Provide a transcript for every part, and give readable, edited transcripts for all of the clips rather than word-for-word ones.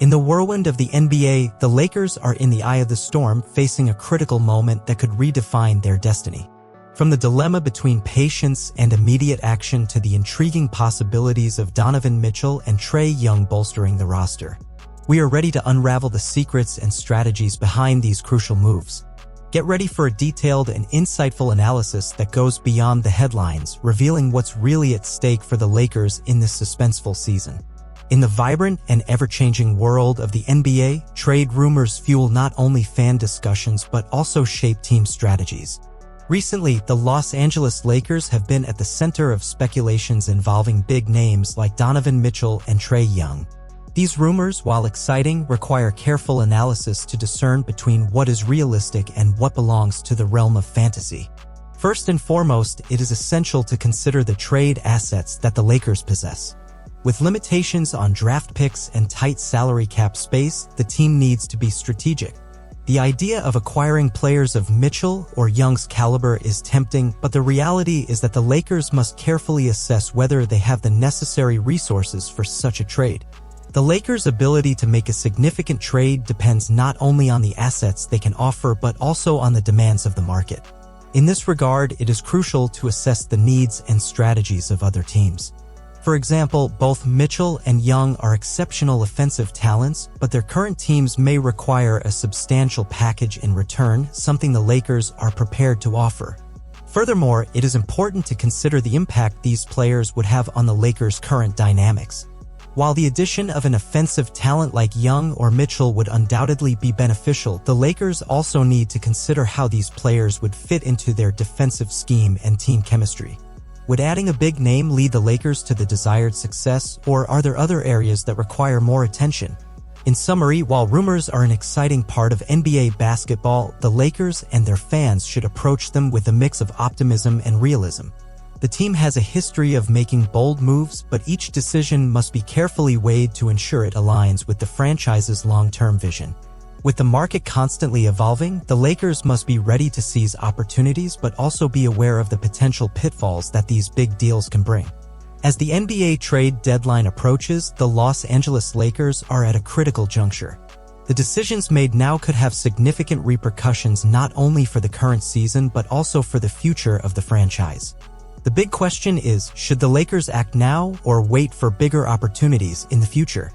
In the whirlwind of the NBA, the Lakers are in the eye of the storm, facing a critical moment that could redefine their destiny. From the dilemma between patience and immediate action to the intriguing possibilities of Donovan Mitchell and Trae Young bolstering the roster, we are ready to unravel the secrets and strategies behind these crucial moves. Get ready for a detailed and insightful analysis that goes beyond the headlines, revealing what's really at stake for the Lakers in this suspenseful season. In the vibrant and ever-changing world of the NBA, trade rumors fuel not only fan discussions but also shape team strategies. Recently, the Los Angeles Lakers have been at the center of speculations involving big names like Donovan Mitchell and Trae Young. These rumors, while exciting, require careful analysis to discern between what is realistic and what belongs to the realm of fantasy. First and foremost, it is essential to consider the trade assets that the Lakers possess. With limitations on draft picks and tight salary cap space, the team needs to be strategic. The idea of acquiring players of Mitchell or Young's caliber is tempting, but the reality is that the Lakers must carefully assess whether they have the necessary resources for such a trade. The Lakers' ability to make a significant trade depends not only on the assets they can offer but also on the demands of the market. In this regard, it is crucial to assess the needs and strategies of other teams. For example, both Mitchell and Young are exceptional offensive talents, but their current teams may require a substantial package in return, something the Lakers are prepared to offer. Furthermore, it is important to consider the impact these players would have on the Lakers' current dynamics. While the addition of an offensive talent like Young or Mitchell would undoubtedly be beneficial, the Lakers also need to consider how these players would fit into their defensive scheme and team chemistry. Would adding a big name lead the Lakers to the desired success, or are there other areas that require more attention? In summary, while rumors are an exciting part of NBA basketball, the Lakers and their fans should approach them with a mix of optimism and realism. The team has a history of making bold moves, but each decision must be carefully weighed to ensure it aligns with the franchise's long-term vision. With the market constantly evolving, the Lakers must be ready to seize opportunities but also be aware of the potential pitfalls that these big deals can bring. As the NBA trade deadline approaches, the Los Angeles Lakers are at a critical juncture. The decisions made now could have significant repercussions not only for the current season but also for the future of the franchise. The big question is, should the Lakers act now or wait for bigger opportunities in the future?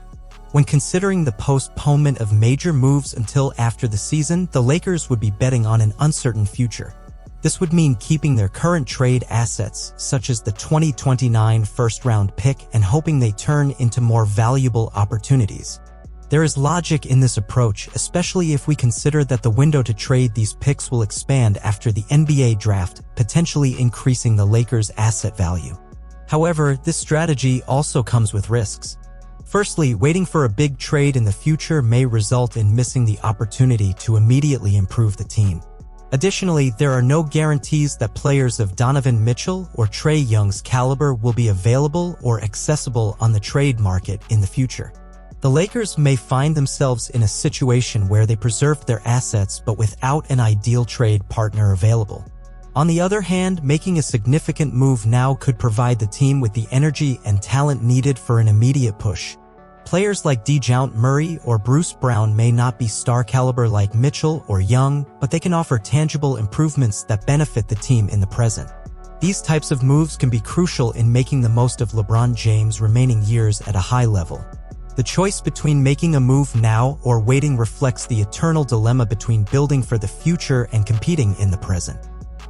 When considering the postponement of major moves until after the season, the Lakers would be betting on an uncertain future. This would mean keeping their current trade assets, such as the 2029 first-round pick, and hoping they turn into more valuable opportunities. There is logic in this approach, especially if we consider that the window to trade these picks will expand after the NBA draft, potentially increasing the Lakers' asset value. However, this strategy also comes with risks. Firstly, waiting for a big trade in the future may result in missing the opportunity to immediately improve the team. Additionally, there are no guarantees that players of Donovan Mitchell or Trae Young's caliber will be available or accessible on the trade market in the future. The Lakers may find themselves in a situation where they preserved their assets but without an ideal trade partner available. On the other hand, making a significant move now could provide the team with the energy and talent needed for an immediate push. Players like DeJounte Murray or Bruce Brown may not be star caliber like Mitchell or Young, but they can offer tangible improvements that benefit the team in the present. These types of moves can be crucial in making the most of LeBron James' remaining years at a high level. The choice between making a move now or waiting reflects the eternal dilemma between building for the future and competing in the present.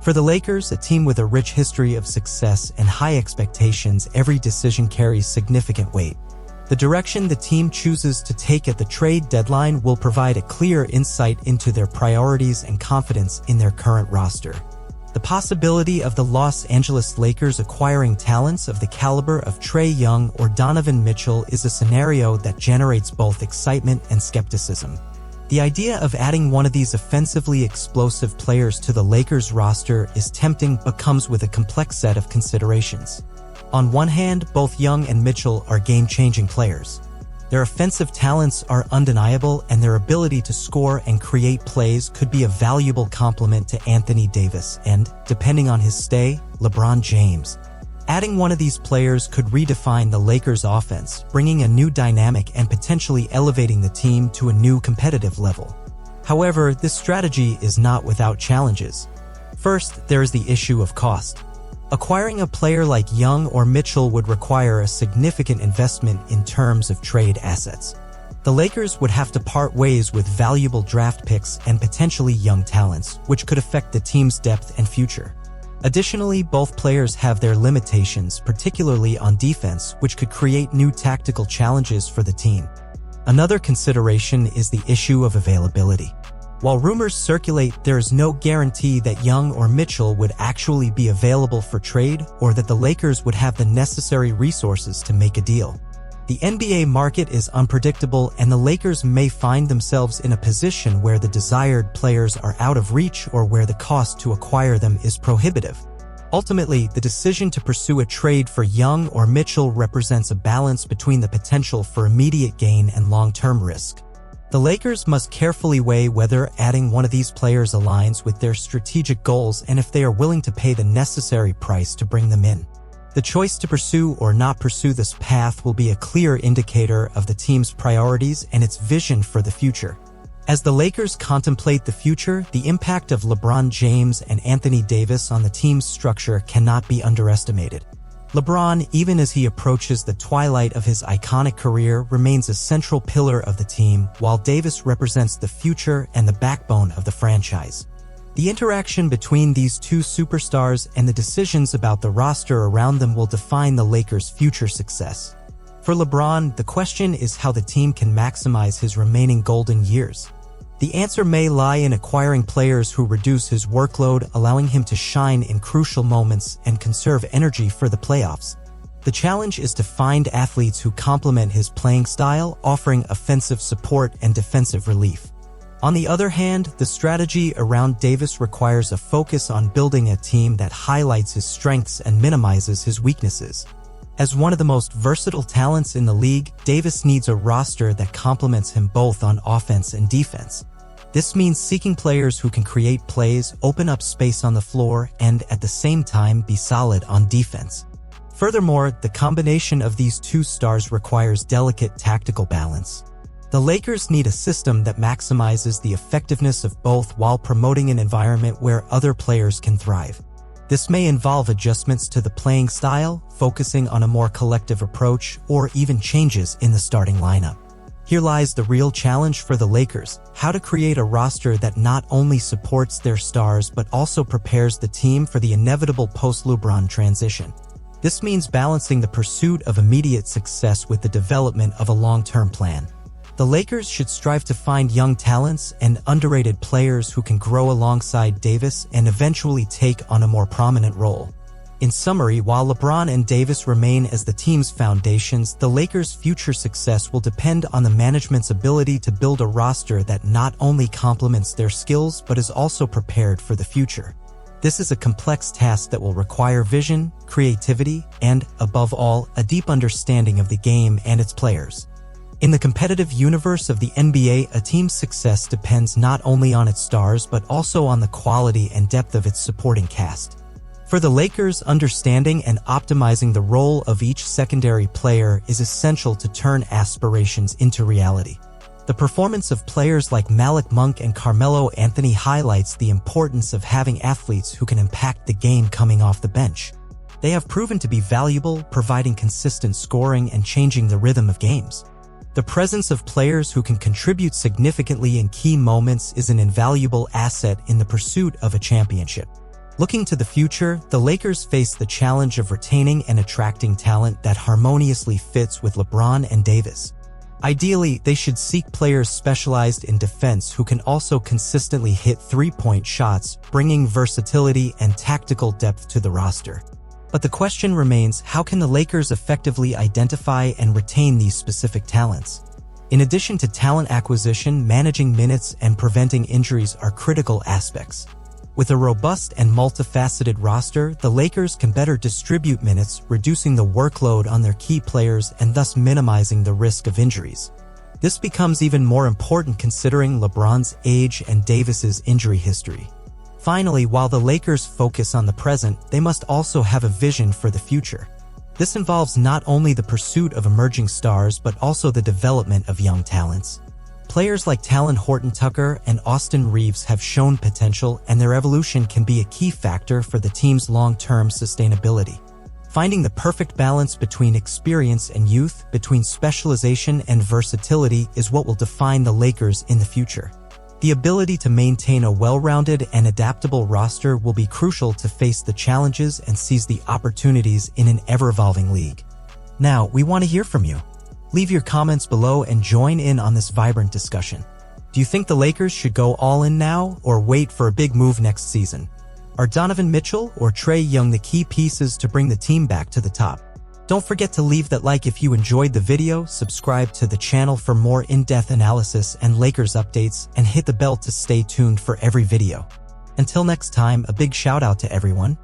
For the Lakers, a team with a rich history of success and high expectations, every decision carries significant weight. The direction the team chooses to take at the trade deadline will provide a clear insight into their priorities and confidence in their current roster. The possibility of the Los Angeles Lakers acquiring talents of the caliber of Trae Young or Donovan Mitchell is a scenario that generates both excitement and skepticism. The idea of adding one of these offensively explosive players to the Lakers roster is tempting but comes with a complex set of considerations. On one hand, both Young and Mitchell are game-changing players. Their offensive talents are undeniable, and their ability to score and create plays could be a valuable complement to Anthony Davis and, depending on his stay, LeBron James. Adding one of these players could redefine the Lakers' offense, bringing a new dynamic and potentially elevating the team to a new competitive level. However, this strategy is not without challenges. First, there is the issue of cost. Acquiring a player like Young or Mitchell would require a significant investment in terms of trade assets. The Lakers would have to part ways with valuable draft picks and potentially young talents, which could affect the team's depth and future. Additionally, both players have their limitations, particularly on defense, which could create new tactical challenges for the team. Another consideration is the issue of availability. While rumors circulate, there is no guarantee that Young or Mitchell would actually be available for trade or that the Lakers would have the necessary resources to make a deal. The NBA market is unpredictable, and the Lakers may find themselves in a position where the desired players are out of reach or where the cost to acquire them is prohibitive. Ultimately, the decision to pursue a trade for Young or Mitchell represents a balance between the potential for immediate gain and long-term risk. The Lakers must carefully weigh whether adding one of these players aligns with their strategic goals and if they are willing to pay the necessary price to bring them in. The choice to pursue or not pursue this path will be a clear indicator of the team's priorities and its vision for the future. As the Lakers contemplate the future, the impact of LeBron James and Anthony Davis on the team's structure cannot be underestimated. LeBron, even as he approaches the twilight of his iconic career, remains a central pillar of the team, while Davis represents the future and the backbone of the franchise. The interaction between these two superstars and the decisions about the roster around them will define the Lakers' future success. For LeBron, the question is how the team can maximize his remaining golden years. The answer may lie in acquiring players who reduce his workload, allowing him to shine in crucial moments and conserve energy for the playoffs. The challenge is to find athletes who complement his playing style, offering offensive support and defensive relief. On the other hand, the strategy around Davis requires a focus on building a team that highlights his strengths and minimizes his weaknesses. As one of the most versatile talents in the league, Davis needs a roster that complements him both on offense and defense. This means seeking players who can create plays, open up space on the floor, and at the same time be solid on defense. Furthermore, the combination of these two stars requires delicate tactical balance. The Lakers need a system that maximizes the effectiveness of both while promoting an environment where other players can thrive. This may involve adjustments to the playing style, focusing on a more collective approach, or even changes in the starting lineup. Here lies the real challenge for the Lakers: how to create a roster that not only supports their stars but also prepares the team for the inevitable post-LeBron transition. This means balancing the pursuit of immediate success with the development of a long-term plan. The Lakers should strive to find young talents and underrated players who can grow alongside Davis and eventually take on a more prominent role. In summary, while LeBron and Davis remain as the team's foundations, the Lakers' future success will depend on the management's ability to build a roster that not only complements their skills but is also prepared for the future. This is a complex task that will require vision, creativity, and, above all, a deep understanding of the game and its players. In the competitive universe of the NBA, a team's success depends not only on its stars but also on the quality and depth of its supporting cast. For the Lakers, understanding and optimizing the role of each secondary player is essential to turn aspirations into reality. The performance of players like Malik Monk and Carmelo Anthony highlights the importance of having athletes who can impact the game coming off the bench. They have proven to be valuable, providing consistent scoring and changing the rhythm of games. The presence of players who can contribute significantly in key moments is an invaluable asset in the pursuit of a championship. Looking to the future, the Lakers face the challenge of retaining and attracting talent that harmoniously fits with LeBron and Davis. Ideally, they should seek players specialized in defense who can also consistently hit three-point shots, bringing versatility and tactical depth to the roster. But the question remains, how can the Lakers effectively identify and retain these specific talents? In addition to talent acquisition, managing minutes and preventing injuries are critical aspects. With a robust and multifaceted roster, the Lakers can better distribute minutes, reducing the workload on their key players and thus minimizing the risk of injuries. This becomes even more important considering LeBron's age and Davis's injury history. Finally, while the Lakers focus on the present, they must also have a vision for the future. This involves not only the pursuit of emerging stars but also the development of young talents. Players like Talen Horton-Tucker and Austin Reeves have shown potential, and their evolution can be a key factor for the team's long-term sustainability. Finding the perfect balance between experience and youth, between specialization and versatility, is what will define the Lakers in the future. The ability to maintain a well-rounded and adaptable roster will be crucial to face the challenges and seize the opportunities in an ever-evolving league. Now, we want to hear from you. Leave your comments below and join in on this vibrant discussion. Do you think the Lakers should go all in now or wait for a big move next season? Are Donovan Mitchell or Trae Young the key pieces to bring the team back to the top? Don't forget to leave that like if you enjoyed the video, subscribe to the channel for more in-depth analysis and Lakers updates, and hit the bell to stay tuned for every video. Until next time, a big shout out to everyone.